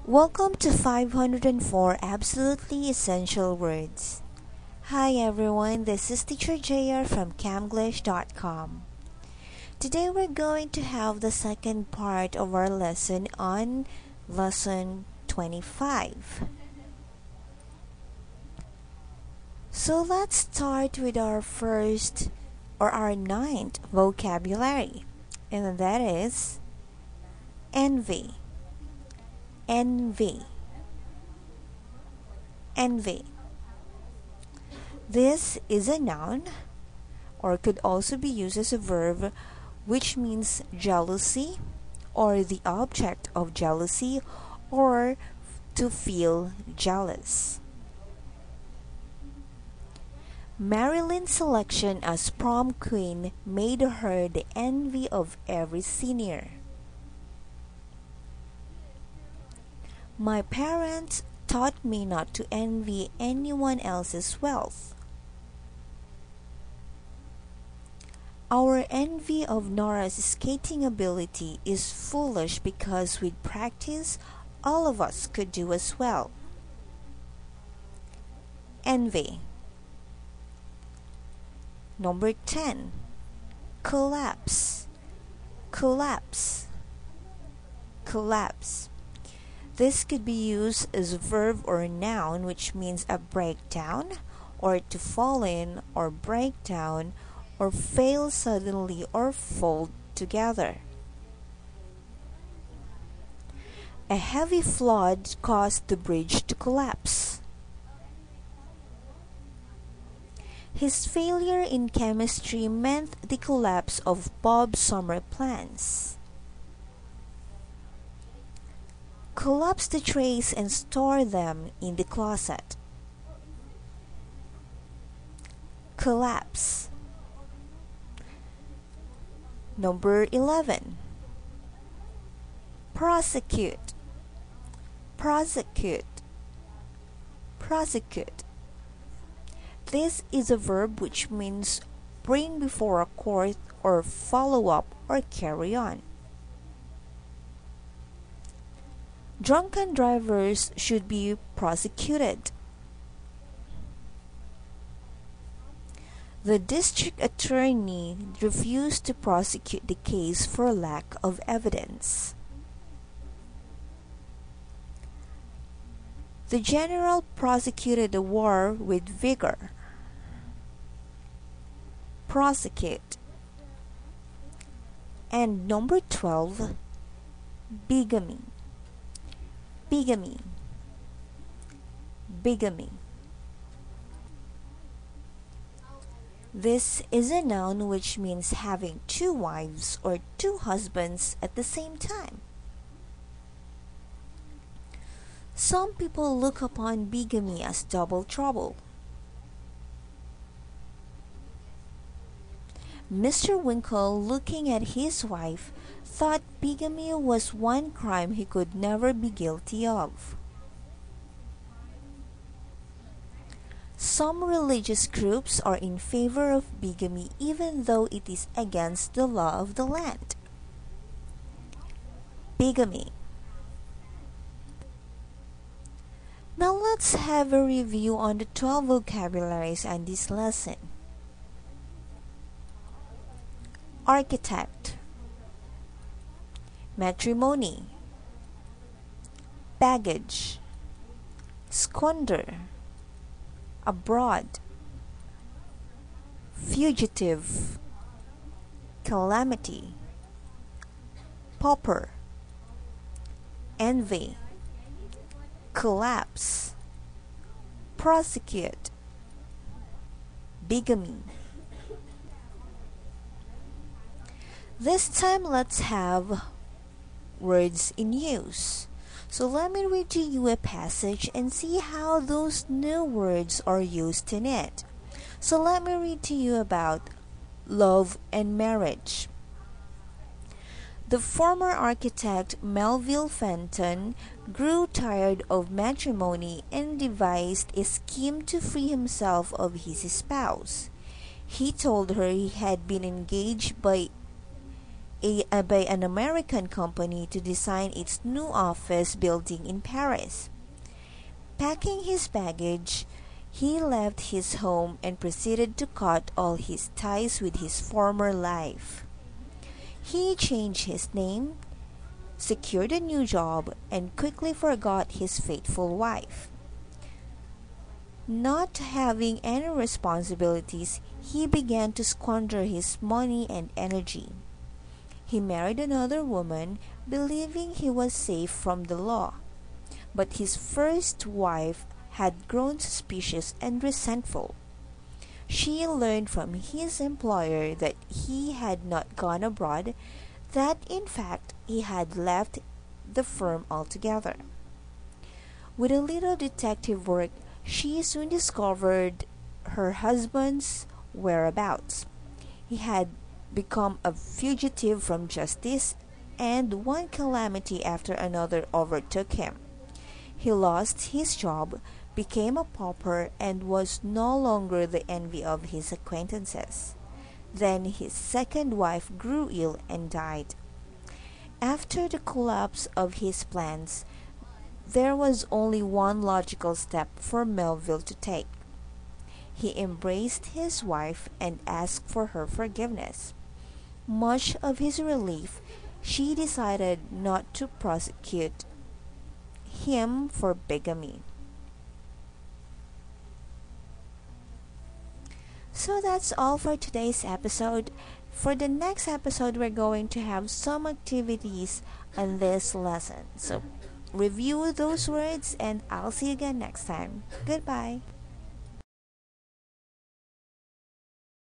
Welcome to 504 Absolutely Essential Words. Hi everyone, this is Teacher JR from camglish.com. Today we're going to have the second part of our lesson on lesson 25. So let's start with our ninth vocabulary, and that is envy. Envy. Envy. This is a noun, or could also be used as a verb, which means jealousy, or the object of jealousy, or to feel jealous. Marilyn's selection as prom queen made her the envy of every senior. My parents taught me not to envy anyone else's wealth. Our envy of Nora's skating ability is foolish because with practice, all of us could do as well. Envy. Number 10. Collapse. Collapse. Collapse. This could be used as a verb or a noun, which means a breakdown, or to fall in, or break down, or fail suddenly, or fold together. A heavy flood caused the bridge to collapse. His failure in chemistry meant the collapse of Bob's summer plans. Collapse the trays and store them in the closet. Collapse. Number 11. Prosecute. Prosecute. Prosecute. This is a verb which means bring before a court or follow up or carry on. Drunken drivers should be prosecuted. The district attorney refused to prosecute the case for lack of evidence. The general prosecuted the war with vigor. Prosecute. And number 12, bigamy. Bigamy. Bigamy. This is a noun which means having two wives or two husbands at the same time. Some people look upon bigamy as double trouble. Mr. Winkle, looking at his wife, thought bigamy was one crime he could never be guilty of. Some religious groups are in favor of bigamy even though it is against the law of the land. Bigamy. Now let's have a review on the 12 vocabularies on this lesson. Architect. Matrimony. Baggage. Squander. Abroad. Fugitive. Calamity. Pauper. Envy. Collapse. Prosecute. Bigamy. This time let's have words in use. So let me read to you a passage and see how those new words are used in it. So let me read to you about love and marriage. The former architect Melville Fenton grew tired of matrimony and devised a scheme to free himself of his spouse. He told her he had been engaged by by an American company to design its new office building in Paris. Packing his baggage, he left his home and proceeded to cut all his ties with his former life. He changed his name, secured a new job, and quickly forgot his faithful wife. Not having any responsibilities, he began to squander his money and energy. He married another woman, believing he was safe from the law. But his first wife had grown suspicious and resentful. She learned from his employer that he had not gone abroad, that in fact he had left the firm altogether. With a little detective work, she soon discovered her husband's whereabouts. He had become a fugitive from justice, and one calamity after another overtook him. He lost his job, became a pauper, and was no longer the envy of his acquaintances. Then his second wife grew ill and died. After the collapse of his plans, there was only one logical step for Melville to take. He embraced his wife and asked for her forgiveness. Much of his relief, she decided not to prosecute him for bigamy. So that's all for today's episode. For the next episode, we're going to have some activities on this lesson. So review those words, and I'll see you again next time. Goodbye.